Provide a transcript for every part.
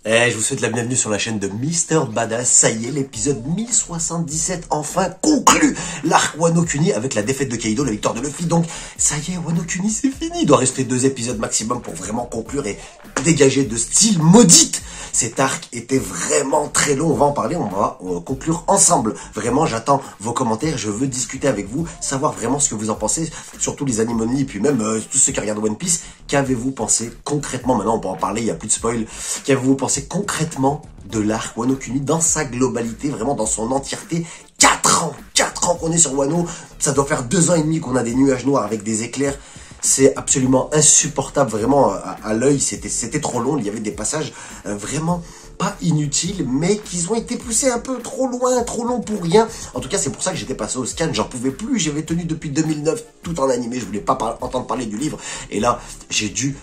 Je vous souhaite la bienvenue sur la chaîne de Mister Badass. Ça y est, l'épisode 1077 enfin conclut l'arc Wano Kuni avec la défaite de Kaido, la victoire de Luffy. Donc ça y est, Wano Kuni c'est fini. Il doit rester 2 épisodes maximum pour vraiment conclure et dégager de style maudite. Cet arc était vraiment très long, on va en parler, on va conclure ensemble. Vraiment, j'attends vos commentaires, je veux discuter avec vous, savoir vraiment ce que vous en pensez, surtout les animes only, et puis même tous ceux qui regardent One Piece. Qu'avez-vous pensé concrètement, maintenant on peut en parler, il n'y a plus de spoil, qu'avez-vous pensé concrètement de l'arc Wano Kuni dans sa globalité, vraiment dans son entièreté? 4 ans qu'on est sur Wano, ça doit faire 2 ans et demi qu'on a des nuages noirs avec des éclairs. C'est absolument insupportable, vraiment, à l'œil, c'était trop long, il y avait des passages vraiment pas inutiles, mais qui ont été poussés un peu trop loin, trop long pour rien. En tout cas, c'est pour ça que j'étais passé au scan, j'en pouvais plus, j'avais tenu depuis 2009, tout en animé, je voulais pas entendre parler du livre, et là, j'ai dû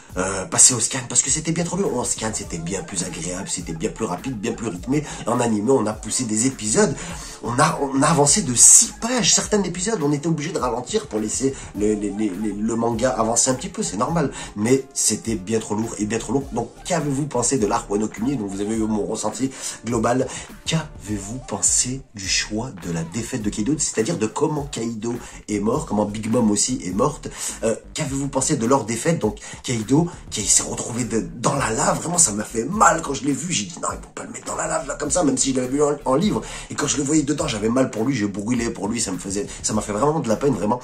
passer au scan, parce que c'était bien trop long. En scan, c'était bien plus agréable, c'était bien plus rapide, bien plus rythmé. En animé, on a poussé des épisodes, on a avancé de 6 pages, certains épisodes, on était obligé de ralentir pour laisser le manga avancer un petit peu, c'est normal, mais c'était bien trop lourd et bien trop long. Donc qu'avez-vous pensé de l'arc Wano Kuni? Donc vous avez eu mon ressenti global. Qu'avez-vous pensé du choix de la défaite de Kaido, c'est-à-dire de comment Kaido est mort, comment Big Mom aussi est morte? Qu'avez-vous pensé de leur défaite? Donc Kaido qui s'est retrouvé dans la lave, vraiment ça m'a fait mal quand je l'ai vu. J'ai dit non, ils vont pas le mettre dans la lave là comme ça, même si je l'avais vu en livre, et quand je le voyais dedans j'avais mal pour lui, j'ai brûlé pour lui, ça m'a fait vraiment de la peine, vraiment.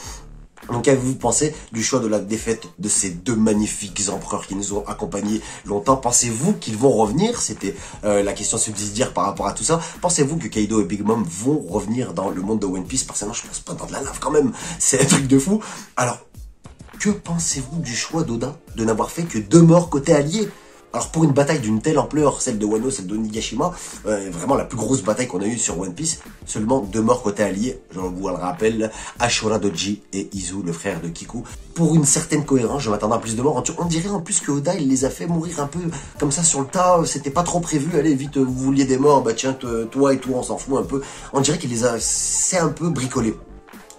Donc qu'avez-vous pensé du choix de la défaite de ces 2 magnifiques empereurs qui nous ont accompagnés longtemps? Pensez-vous qu'ils vont revenir? C'était la question subsidiaire par rapport à tout ça. Pensez-vous que Kaido et Big Mom vont revenir dans le monde de One Piece? Personnellement, je pense pas, dans de la lave quand même. C'est un truc de fou. Alors, que pensez-vous du choix d'Oda de n'avoir fait que 2 morts côté alliés? Alors pour une bataille d'une telle ampleur, celle de Wano, celle de Nigashima, vraiment la plus grosse bataille qu'on a eue sur One Piece, seulement 2 morts côté alliés, je vous le rappelle, Ashura Doji et Izu, le frère de Kiku. Pour une certaine cohérence, je m'attendais à plus de morts. On dirait en plus que Oda, il les a fait mourir un peu comme ça sur le tas, c'était pas trop prévu, allez vite, vous vouliez des morts, bah tiens, toi et toi, on s'en fout un peu. On dirait qu'il les a, c'est un peu bricolé.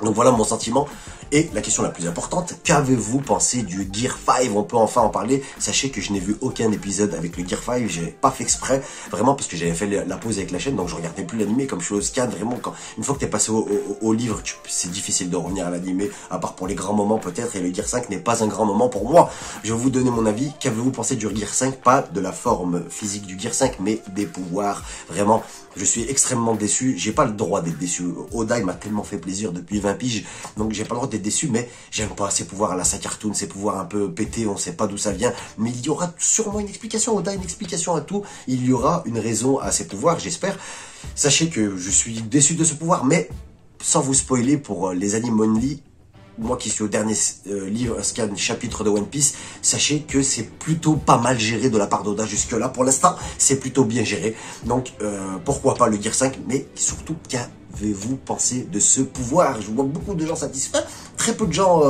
Donc voilà mon sentiment. Et la question la plus importante, qu'avez-vous pensé du Gear 5? On peut enfin en parler. Sachez que je n'ai vu aucun épisode avec le Gear 5, j'ai pas fait exprès, vraiment parce que j'avais fait la pause avec la chaîne, donc je regardais plus l'animé. Comme je suis au scan, vraiment, une fois que t'es passé au livre, c'est difficile de revenir à l'animé, à part pour les grands moments peut-être, et le Gear 5 n'est pas un grand moment pour moi. Je vais vous donner mon avis. Qu'avez-vous pensé du Gear 5? Pas de la forme physique du Gear 5, mais des pouvoirs. Vraiment, je suis extrêmement déçu. J'ai pas le droit d'être déçu. Oda, il m'a tellement fait plaisir depuis 20 piges, donc j'ai pas le droit d'être déçu, mais j'aime pas ses pouvoirs à la sa cartoon, ses pouvoirs un peu pétés, on sait pas d'où ça vient, mais il y aura sûrement une explication. Oda a une explication à tout, il y aura une raison à ses pouvoirs, j'espère. Sachez que je suis déçu de ce pouvoir, mais sans vous spoiler pour les animes only, moi qui suis au dernier livre, scan, chapitre de One Piece, sachez que c'est plutôt pas mal géré de la part d'Oda jusque là. Pour l'instant, c'est plutôt bien géré. Donc, pourquoi pas le Gear 5, mais surtout, qu'avez-vous pensé de ce pouvoir? Je vois beaucoup de gens satisfaits, très peu de gens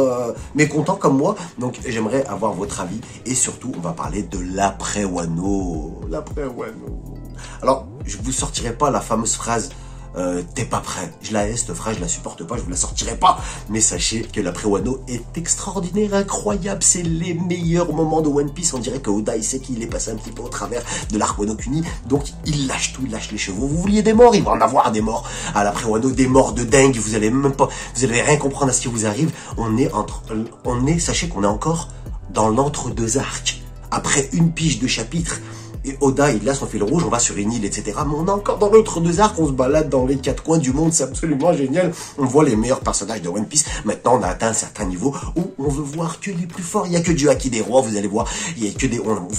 mécontents comme moi. Donc, j'aimerais avoir votre avis. Et surtout, on va parler de l'après Wano. L'après Wano. Alors, je vous sortirai pas la fameuse phrase t'es pas prêt. Je la hais cette phrase, je la supporte pas, je vous la sortirai pas. Mais sachez que l'après Wano est extraordinaire, incroyable. C'est les meilleurs moments de One Piece. On dirait que Oda, il sait qu'il est passé un petit peu au travers de l'arc Wano Kuni. Donc il lâche tout, il lâche les chevaux. Vous vouliez des morts, il va en avoir des morts. À l'après Wano, des morts de dingue. Vous allez même pas, vous allez rien comprendre à ce qui vous arrive. Sachez qu'on est encore dans l'entre-deux arcs. Après une pige de chapitre. Et Oda, il a son fil rouge, on va sur une île, etc. Mais on est encore dans l'autre 2 arcs, on se balade dans les 4 coins du monde, c'est absolument génial. On voit les meilleurs personnages de One Piece. Maintenant, on a atteint un certain niveau où on veut voir que les plus forts. Il n'y a que du Haki des rois, vous allez voir. Il y a que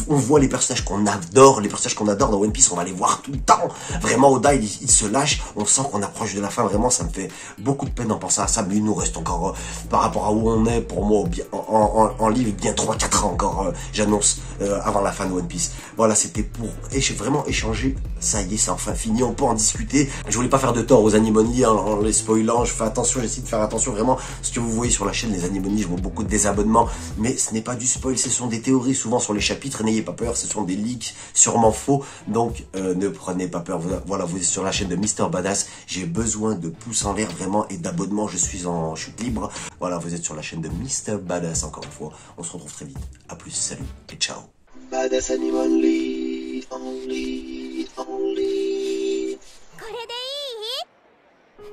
on voit les personnages qu'on adore, dans One Piece, on va les voir tout le temps. Vraiment, Oda, il se lâche. On sent qu'on approche de la fin. Vraiment, ça me fait beaucoup de peine en pensant à ça. Mais il nous reste encore, par rapport à où on est, pour moi, en livre, bien 3-4 ans encore, j'annonce, avant la fin de One Piece. Voilà, c'était pour vraiment échanger. Ça y est, c'est enfin fini, on peut en discuter. Je voulais pas faire de tort aux animes only en les spoilant, je fais attention, j'essaie de faire attention vraiment. Ce que vous voyez sur la chaîne, les animes only, je vois beaucoup de désabonnements, mais ce n'est pas du spoil, ce sont des théories souvent sur les chapitres, n'ayez pas peur, ce sont des leaks sûrement faux, donc ne prenez pas peur. Voilà, vous êtes sur la chaîne de Mister Badass, j'ai besoin de pouces en l'air vraiment et d'abonnements, je suis en chute libre. Voilà, vous êtes sur la chaîne de Mister Badass encore une fois, on se retrouve très vite. A plus, salut et ciao. Badass Anime Only. これでいい？